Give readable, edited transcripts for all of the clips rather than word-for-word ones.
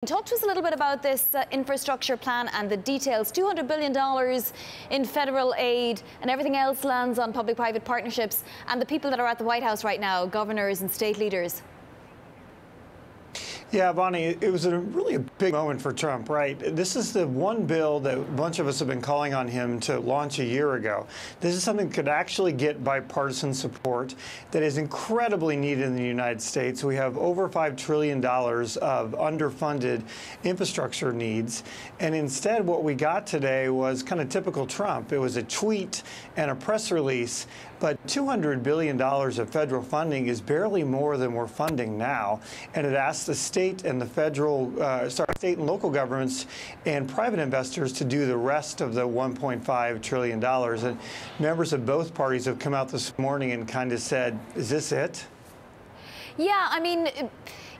Talk to us a little bit about this infrastructure plan and the details. $200 billion in federal aid, and everything else lands on public-private partnerships. And the people that are at the White House right now, governors and state leaders. Yeah, Vonnie, it was really a big moment for Trump, right? This is the one bill that a bunch of us have been calling on him to launch a year ago. This is something that could actually get bipartisan support that is incredibly needed in the United States. We have over $5 trillion of underfunded infrastructure needs. And instead, what we got today was kind of typical Trump. It was a tweet and a press release. But $200 billion of federal funding is barely more than we're funding now. And it asks the state and the state and local governments and private investors to do the rest of the $1.5 trillion. And members of both parties have come out this morning and kind of said, is this it? Yeah, I mean,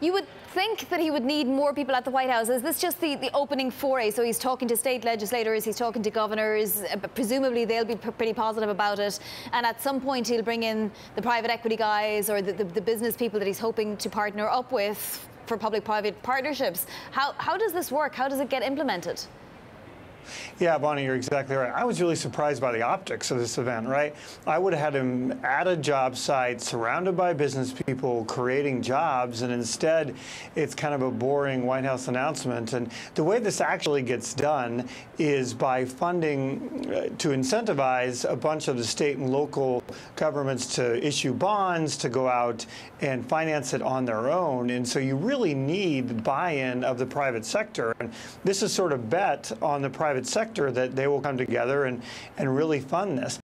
you would think that he would need more people at the White House. Is this just the opening foray? So he's talking to state legislators, he's talking to governors, presumably they'll be pretty positive about it. And at some point he'll bring in the private equity guys or the business people that he's hoping to partner up with for public-private partnerships. How does this work? How does it get implemented? Yeah, Vonnie, you're exactly right. I was really surprised by the optics of this event, right? I would have had him at a job site, surrounded by business people, creating jobs, and instead it's kind of a boring White House announcement. And the way this actually gets done is by funding to incentivize a bunch of the state and local governments to issue bonds, to go out and finance it on their own. And so you really need buy-in of the private sector. And this is sort of bet on the private sector that they will come together and really fund this.